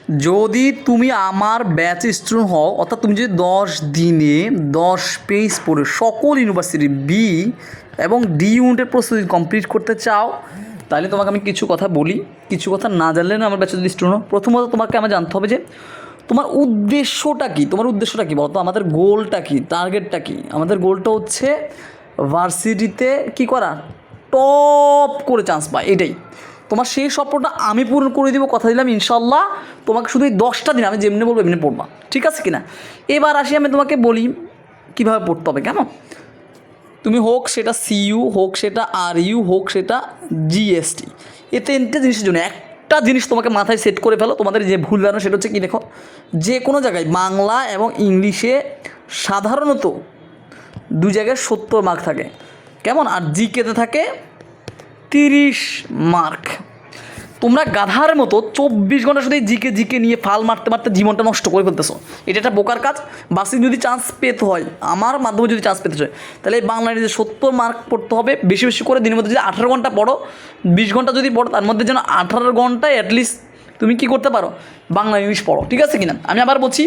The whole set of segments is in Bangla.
যদি তুমি আমার ব্যাচ স্টুডেন্ট হও, অর্থাৎ তুমি যদি 10 দিনে 10 পেজ পড়ে সকল ইউনিভার্সিটি বি এবং ডি ইউনিটের প্রস্তুতি কমপ্লিট করতে চাও, তাহলে তোমাকে আমি কিছু কথা বলি। কিছু কথা না জানলে না আমার ব্যাচের যদি স্টুডেন্ট হও, প্রথমত তোমাকে আমার জানতে হবে যে তোমার উদ্দেশ্যটা কী। তোমার উদ্দেশ্যটা কী বলতো? আমাদের গোলটা কী, টার্গেটটা কী? আমাদের গোলটা হচ্ছে ভার্সিটিতে কী করা, টপ করে চান্স পায়, এটাই। তোমার সেই স্বপ্নটা আমি পূরণ করে দেবো, কথা দিলাম ইনশাল্লাহ। তোমাকে শুধু এই 10টা দিন আমি যেমনি বলবো এমনি পড়বা, ঠিক আছে কি না? এবার আসি, আমি তোমাকে বলি কীভাবে পড়তে হবে। কেন তুমি হোক সেটা সিইউ, হোক সেটা আরইউ, হোক সেটা জিএসটি, এই তিনটে জিনিসের জন্য একটা জিনিস তোমাকে মাথায় সেট করে ফেলো। তোমাদের যে ভুল জানো সেটা হচ্ছে কি, দেখো, যে কোনো জায়গায় বাংলা এবং ইংলিশে সাধারণত 2 জায়গায় 70 মার্ক থাকে, কেমন? আর জিকেতে থাকে 30 মার্ক। তোমরা গাধার মতো 24 ঘন্টা শুধু জিকে জিকে নিয়ে ফাল মারতে মারতে জীবনটা নষ্ট করে ফেলতেছো। এটা একটা বোকার কাজ। বাসে যদি চান্স পেতে হয়, আমার মাধ্যমে যদি চান্স পেতে হয়, তাহলে এই বাংলা যে 70 মার্ক পড়তে হবে, বেশি বেশি করে দিনের মধ্যে যদি 18 ঘন্টা পড়ো, 20 ঘন্টা যদি পড়ো, তার মধ্যে যেন 18 ঘন্টায় অ্যাটলিস্ট তুমি কী করতে পারো, বাংলা ইংলিশ পড়ো, ঠিক আছে কিনা? আমি আবার বলছি,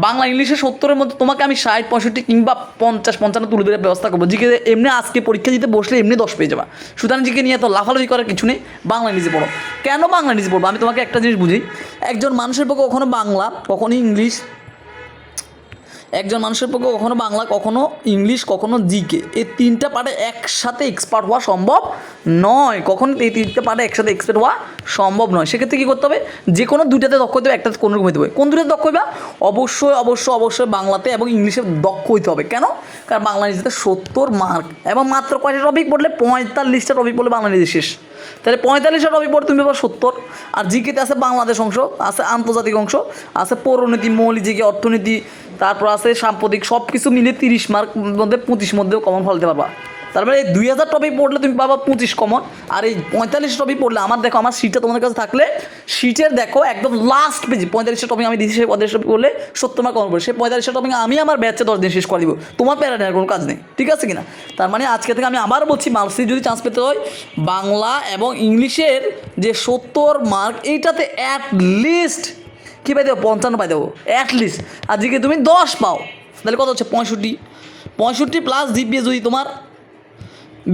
বাংলা ইংলিশে 70-এর মধ্যে তোমাকে আমি 60, 65 কিংবা 50, 55 তুলে দেওয়ার ব্যবস্থা করবো। জিকে এমনি আজকে পরীক্ষা দিতে বসলে এমনি 10 পেয়ে যাবা। সুতরাং জিকে নিয়ে তো লাফালাফি করার কিছু নেই, বাংলা ইংলিশে পড়ো। কেন বাংলা ইংলিশে পড়বো? আমি তোমাকে একটা জিনিস বুঝি। একজন মানুষের পক্ষে কখনো বাংলা, কখনো ইংলিশ, একজন মানুষের পক্ষে কখনো বাংলা, কখনো ইংলিশ, কখনো জিকে, এই 3টা পার্টে একসাথে এক্সপার্ট হওয়া সম্ভব নয়। কখনো এই 3টে পার্টে একসাথে এক্সপার্ট হওয়া সম্ভব নয়। সেক্ষেত্রে কী করতে হবে? যে কোনো 2টাতে দক্ষ হতে হবে, একটাতে কোনো রকম হতে হবে। কোন 2টাতে দক্ষ হইবা? অবশ্যই অবশ্যই অবশ্যই বাংলাতে এবং ইংলিশে দক্ষ হইতে হবে। কেন? কারণ বাংলা ইংলিশে 70 মার্ক এবং মাত্র কয়টা টপিক পড়লে? 45টা টপিক পড়লে বাংলা ইংলিশ শেষ। তাহলে 45টা টপিক পড়ে তুমি পাবা 70। আর জিকেতে আছে বাংলাদেশ অংশ, আছে আন্তর্জাতিক অংশ, আছে পৌরনীতি, মৌলিক জিকে, অর্থনীতি, তারপর আছে সাম্প্রতিক, সব কিছু মিলে 30 মার্ক মধ্যে 25 মধ্যেও কমন ফেলতে পারবা। তারপরে এই 2000 টপিক পড়লে তুমি পাবা 25 কমন। আর এই 45 টপিক পড়লে, আমার দেখো, আমার সিটটা তোমাদের কাছে থাকলে সিটের দেখো একদম লাস্ট পেজে 45টা টপিক আমি দিচ্ছি। সেই 45 টপিক পড়লে 70 মার্ক কমন পড়ে। সেই 45টা টপিক আমি আমার ব্যাচে 10 দিন শেষ করে দিব। তোমার প্যারা নেওয়ার কোনো কাজ নেই, ঠিক আছে কিনা? তার মানে আজকে থেকে আমি আবার বলছি, মার্কশিট যদি চান্স পেতে হয়, বাংলা এবং ইংলিশের যে 70 মার্ক, এইটাতে অ্যাটলিস্ট কী পাই দেবো? 55 পাই দেবো অ্যাটলিস্ট। আর জিকে তুমি 10 পাও, তাহলে কত হচ্ছে? 65 প্লাস জিপিএ যদি তোমার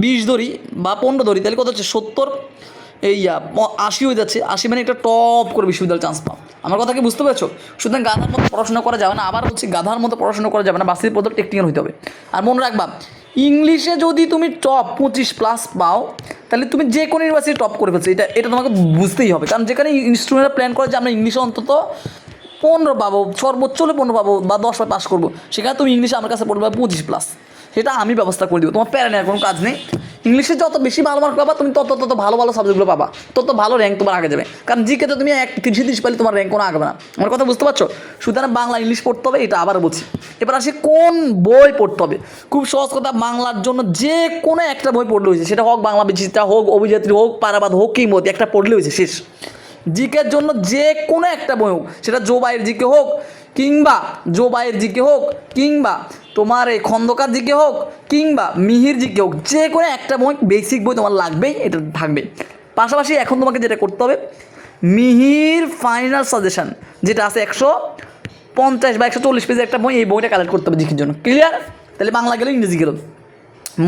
20 ধরি বা 15 ধরি, তাহলে কত হচ্ছে? 70, এই 80 হয়ে যাচ্ছে। 80 মানে একটা টপ করে বিশ্ববিদ্যালয়ে চান্স পাও। আমার কথা কি বুঝতে পেরেছো? সুতরাং গাধার মতো পড়াশোনা করা যাবে না। আবার বলছি, গাধার মতো পড়াশোনা করা যাবে না, বাসির পদ্ধতি টেকনিক্যাল হতে হবে। আর মনে রাখবা, ইংলিশে যদি তুমি টপ 25 প্লাস পাও, তাহলে তুমি যে কোনো ইউনিভার্সিটি টপ করে ফেলছো। এটা তোমাকে বুঝতেই হবে। কারণ যেখানে স্টুডেন্টরা প্ল্যান করে যে আমরা ইংলিশে অন্তত 15 পাবো, সর্বোচ্চ হলে 15 পাবো বা 10 পাস করবো, সেখানে তুমি ইংলিশে আমার কাছে পড়বে 25 প্লাস। সেটা আমি ব্যবস্থা করে দেবো, তোমার প্যারা নেওয়ার কোনো কাজ নেই। ইংলিশে যত বেশি ভালো মার্ক পাবা তুমি, তত ভালো ভালো সাবজেক্টগুলো পাবা, তত ভালো র্যাঙ্ক তোমার আগে যাবে। কারণ জিকেতে তুমি 30 পাইলে তোমার র্যাঙ্ক কোনো আগবে না। আমার কথা বুঝতে পারছো? সুতরাং বাংলা ইংলিশ পড়তে হবে, এটা আবার বলছি। এবার আসি কোন বই পড়তে হবে। খুব সহজ কথা, বাংলার জন্য যে কোনো একটা বই পড়লে হয়েছে, সেটা হোক বাংলা বিচিত্রা, হোক অভিযাত্রী, হোক পারাবাদ, হোক কিংবদন্তি, একটা পড়লে হয়েছে, শেষ। জিকের জন্য যে কোনো একটা বই হোক, সেটা জোবাইয়ের জিকে হোক কিংবা তোমার এই খন্দকার জিকে হোক কিংবা মিহির জিকে হোক, যে কোনো একটা বই, বেসিক বই তোমার লাগবেই, এটা থাকবে। পাশাপাশি এখন তোমাকে যেটা করতে হবে, মিহির ফাইনাল সাজেশন যেটা আছে 150 বা 140 পেজের একটা বই, এই বইটা কালেক্ট করতে হবে জিকের জন্য। ক্লিয়ার? তাহলে বাংলা গেল, ইংরেজি গেল।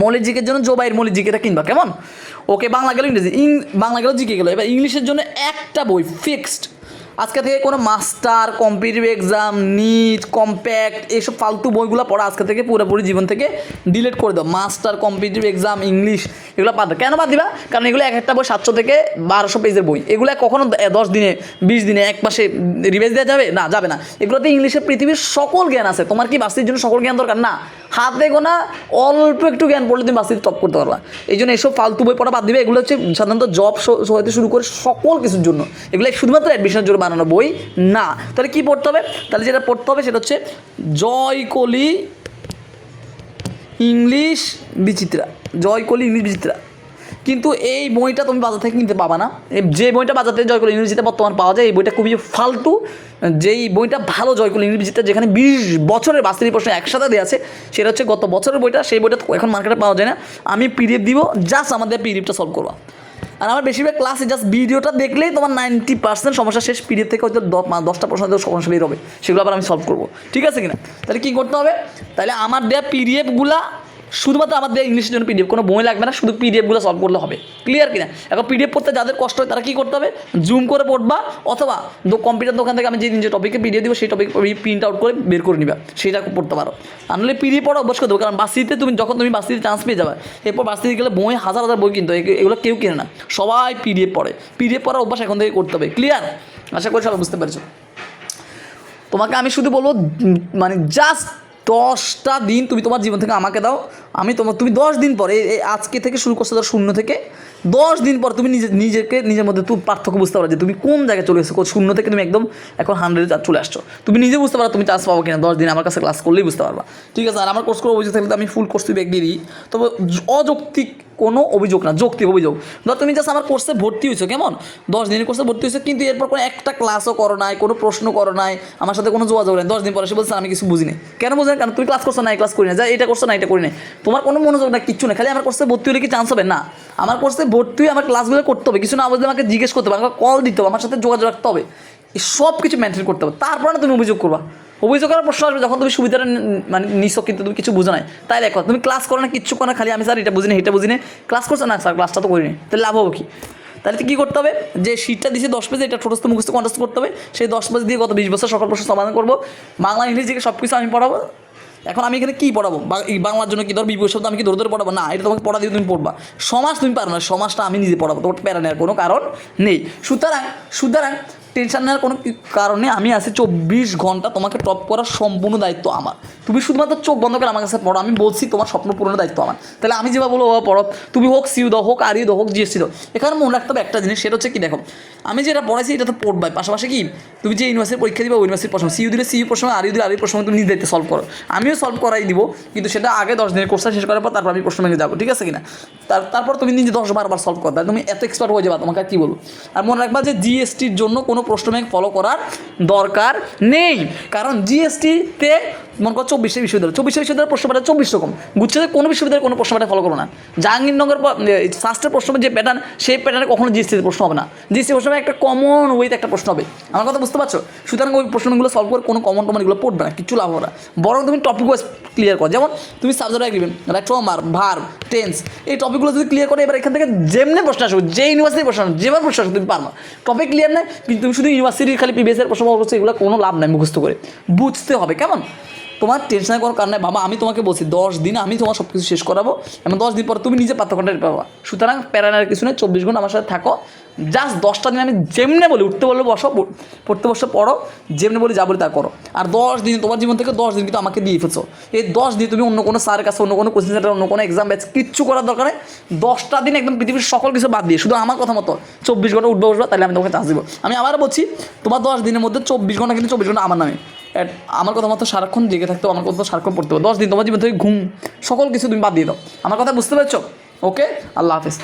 মৌলিক জিকের জন্য জোবাইয়ের মৌলিক জিকেটা কিনবা, কেমন? ওকে, বাংলা গেল, ইংরেজি, বাংলা গেল, জিকে গেল। এবার ইংলিশের জন্য একটা বই ফিক্সড। আজকে থেকে কোনো master, competitive exam, NEET, compact, এইসব ফালতু বইগুলো পড়া আজকে থেকে পুরোপুরি জীবন থেকে ডিলিট করে দাও। মাস্টার, কম্পিটিটিভ এক্সাম, ইংলিশ, এগুলো বাদ দাও। কেন বাদ দিবা? কারণ এগুলো এক একটা বই 700 থেকে 1200 পেজের বই। এগুলো কখনো 10 দিনে, 20 দিনে, 1 মাসে রিভাইজ দেওয়া যাবে না, যাবে না। এগুলোতে ইংলিশের পৃথিবীর সকল জ্ঞান আছে। তোমার কি বাসির জন্য সকল জ্ঞান দরকার? না, হাতে গোনা অল্প একটু জ্ঞান পড়লে তুমি বাসিতে টপ করতে পারবা। এই জন্য এসব ফালতু বই পড়া বাদ দিবে। এগুলো হচ্ছে সাধারণত জব হতে শুরু করে সকল কিছুর জন্য, এগুলো শুধুমাত্র অ্যাডমিশনের জন্য বানানো বই না। তাহলে কী পড়তে হবে? তাহলে যেটা পড়তে হবে সেটা হচ্ছে জয়কলি ইংলিশ বিচিত্রা। কিন্তু এই বইটা তুমি বাজার থেকে কিনতে পাবা না। যে বইটা বাজার থেকে জয়কলি ইংরেজিতে বর্তমান পাওয়া যায়, এই বইটা খুবই ফালতু। যেই বইটা ভালো জয়কলি ইংরেজিতে, যেখানে 20 বছরের বাস্তবিক প্রশ্ন একসাথে দেওয়া আছে, সেটা হচ্ছে গত বছরের বইটা। সেই বইটা এখন মার্কেটে পাওয়া যায় না। আমি পিডিএফ দিব, জাস্ট আমাদের পিডিএফটা সলভ করবা। আর আমার বেশিরভাগ ক্লাসে জাস্ট ভিডিওটা দেখলেই তোমার 90% সমস্যা শেষ। পিডিএফ থেকে হয়তো 10টা প্রশ্ন সমস্যা বের হবে, সেগুলো আবার আমি সলভ করবো, ঠিক আছে কিনা? তাহলে কী করতে হবে, তাহলে আমার দেওয়া পিডিএফগুলা শুধুমাত্র আমার দেওয়া ইংলিশের জন্য পিডিএফ, কোনো বই লাগবে না, শুধু পিডিএফগুলো সলভ করলে হবে, ক্লিয়ার কিনা? এখন পিডিএফ পড়তে যাদের কষ্ট হয় তারা কী করতে হবে, জুম করে পড়বা, অথবা কম্পিউটার দোকান থেকে আমি যে নিজের টপিকে পিডিএফ দিব সেই টপিক প্রিন্ট আউট করে বের করে নিবা, সেটা পড়তে পারো। আর নাহলে পিডিএফ পড়া অবশ্যই দেবো, কারণ বাসিতে যখন তুমি বাসিতে চান্স পেয়ে যাবে, এরপর বাসিতে গেলে বই হাজার হাজার বই কিনতে হয়, এগুলো কেউ কিনে না, সবাই পিডিএফ পড়ে। পিডিএফ পড়ার অভ্যাস এখন থেকে করতে হবে, ক্লিয়ার? আশা করি সবাই বুঝতে পেরেছো। তোমাকে আমি শুধু বলবো, মানে জাস্ট 10টা দিন তুমি তোমার জীবন থেকে আমাকে দাও, তুমি 10 দিন পরে, আজকে থেকে শুরু করছো ধর 0 থেকে, 10 দিন পর তুমি নিজের মধ্যে তুমি পার্থক্য বুঝতে পারো যে তুমি কোন জায়গায় চলে এসেছো। 0 থেকে তুমি একদম এখন 100 চলে আসছো, তুমি নিজে বুঝতে পারো তুমি চান্স পাবো কিনা। 10 দিন আমার কাছে ক্লাস করলেই বুঝতে পারবা, ঠিক আছে? আর আমার কোর্স করে অভিযোগ থাকলে আমি ফুল কোর্স ব্যাক দিয়ে দিই, তবে অযৌক্তিক কোনো অভিযোগ না, যৌক্তিক অভিযোগ। ধর তুমি জাস্ট আমার কোর্সে ভর্তি হয়েছো, কেমন 10 দিনের কোর্সে ভর্তি হয়েছো, কিন্তু এরপর কোনো একটা ক্লাসও করো নাই, কোনো প্রশ্ন করো নাই, আমার সাথে কোনো যোগাযোগ নেই। 10 দিন পরে এসে বলছে আমি কিছু বুঝি না। কেন বুঝি না? কারণ তুমি ক্লাস করছো না, ক্লাস করি না, যা এটা করছো না, এটা করি না, তোমার কোনো মনোযোগ না, কিচ্ছু না। খালি আমার কোর্সে ভর্তি হলে কি চান্স হবে? না, আমার কোর্সে ভর্তি হয়ে আমার ক্লাসগুলো করতে হবে, কিছু না বুঝলে আমাকে জিজ্ঞেস করতে হবে, আমাকে কল দিতে হবে, আমার সাথে যোগাযোগ রাখতে হবে, এই সব কিছু মেনটেন করতে হবে। তারপর না তুমি অভিযোগ করবা। অভিযোগ করার প্রশ্ন আসবে যখন তুমি সুবিধাটা মানে নিছো, কিন্তু তুমি কিছু বুঝো নাই, তাই দেখো তুমি ক্লাস করো না, কিচ্ছু করো না, খালি আমি স্যার এটা বুঝিনি, এটা বুঝিনি, ক্লাস করছো না স্যার, ক্লাসটা তো করিনি, তাহলে লাভ হবে কি? তাহলে কী করতে হবে, যে শীটটা দিয়েছি 10 পেজে, এটা ছোটস্থ মুখস্থ কন্টেস্ট করতে হবে, সেই 10 পেজ দিয়ে গত 20 বছর সকল প্রশ্ন সমাধান করবো, বাংলা ইংলিশ থেকে সব কিছু আমি পড়াবো। এখন আমি এখানে কী পড়াবো, বাংলার জন্য কি ধর বিপরীত শব্দ আমি কি ধরে ধরে পড়াবো? না, এটা তোমাকে পড়া দিয়ে তুমি পড়বা। সমাজ তুমি পারো না, সমাজটা আমি নিজে পড়াবো, তোমার প্যারা নেওয়ার কোনো কারণ নেই। সুতরাং টেনশন নেওয়ার কোনো কারণে আমি আছি 24 ঘন্টা, তোমাকে টপ করার সম্পূর্ণ দায়িত্ব আমার। তুমি শুধুমাত্র চোখ বন্ধ করে আমার কাছে পড়ো, আমি বলছি তোমার স্বপ্ন পূরণের দায়িত্ব আমার। তাহলে আমি যেভাবে বলবো ওভাবে পড়ো, তুমি হোক সিউ দাও, হোক আরিও দাও, হোক জিএসসি দাও। এখানে মনে রাখতে হবে একটা জিনিস, সেটা হচ্ছে কি, দেখো আমি যেটা পড়াইছি এটা তো পড়বাই, পাশাপাশি কি তুমি যে ইউনিভার্সিটির পরীক্ষা দিবে, ইউনিভার্সিটির প্রশ্ন, সিউ দিলে সিউ প্রশ্ন, আরিও দিলে আরিও প্রশ্ন, তুমি নিজে দায়িত্বে সলভ করো। আমিও সলভ করাই দিব, কিন্তু সেটা আগে 10 দিনের কোর্সটা শেষ করার পর তারপর আমি প্রশ্ন ভেঙে যাবো, ঠিক আছে কিনা? তারপর তুমি নিজে 10-12 সলভ করতে, তুমি এত এক্সপার্ট হয়ে যাবা, তোমাকে কী বলবো। আর মনে রাখবা যে জিএসটির জন্য কোনো প্রশ্ন ব্যাংক ফলো করার দরকার নেই, কারণ জিএসটিতে মনে করো 24টা বিশ্ববিদ্যালয়ের প্রশ্ন প্যাটার্ন 24 রকম, গুচ্ছতে কোনো বিশ্ববিদ্যালয়ের কোনো প্রশ্ন প্যাটার্ন ফলো করো না। জাহাঙ্গীরনগর শাস্ত্রের প্রশ্ন যে প্যাটার্ন, সেই প্যাটার্নে কখনো জিএসটিতে প্রশ্ন হবে না। জিএসটি প্রশ্ন একটা কমন ওয়েতে একটা প্রশ্ন হবে, আমার কথা বুঝতে পারছো? সুতরাং ওই প্রশ্নগুলো সলভ করে কোনো কমন এগুলো পড়বে না, কিছু লাভ হবে না। বরং তুমি টপিক ওয়াইজ ক্লিয়ার করো, যেমন তুমি সাবজেক্ট এগ্রিমেন্ট, ট্রমার, ভার্ব, টেন্স, এই টপিকগুলো যদি ক্লিয়ার করে, এবার এখান থেকে যেমনি প্রশ্ন আসবে, যে ইউনিভার্সিটির প্রশ্ন আসবে, যেবার প্রশ্ন আসবে তুমি পারবা। টপিক ক্লিয়ার নেই, কিন্তু তুমি শুধু ইউনিভার্সিটির খালি প্রিভিয়াস প্রশ্ন করছো, এগুলো কোনো লাভ নাই, মুখস্থ করে বুঝতে হবে, কেমন? তোমার টেনশনের কোনো কারণ নাই বাবা, আমি তোমাকে বলছি 10 দিন আমি তোমার সব কিছু শেষ করাবো, এবং 10 দিন পরে তুমি নিজে পার্থক্যটা পাবা। সুতরাং প্যারানার কিছু নেই, 24 ঘন্টা আমার সাথে থাকো, জাস্ট 10টা দিন আমি যেমনি বলি, উঠতে বলবো বসো, পড়তে বসে পড়ো, যেমনি বলি যা বলি তা করো। আর 10 দিন তোমার জীবন থেকে 10 দিন কিন্তু আমাকে দিয়ে ফেলছো, এই 10 দিন তুমি অন্য কোনো স্যারের কাছে, অন্য কোনো কোচিং সেন্টার, অন্য কোনো এক্সাম ব্যাচ কিচ্ছু করার দরকার নেই। 10টা দিন একদম পৃথিবীর সকল কিছু বাদ দিয়ে শুধু আমার কথা মতো 24 ঘন্টা উঠবে বসবা, তাহলে আমি তোমাকে চান্স দেবো। আমি আবার বলছি, তোমার 10 দিনের মধ্যে 24 ঘন্টা, কিন্তু 24 ঘন্টা আমার নামে, আমার কথা মতো সারাক্ষণ জেগে থাকতে হবে, আমার কথা সারাক্ষণ পড়তে হবে। 10 দিন তোমার জীবন থেকে ঘুম সকল কিছু তুমি বাদ দিয়ে দাও, আমার কথা বুঝতে পারছো? ওকে, আল্লাহ হাফেজ।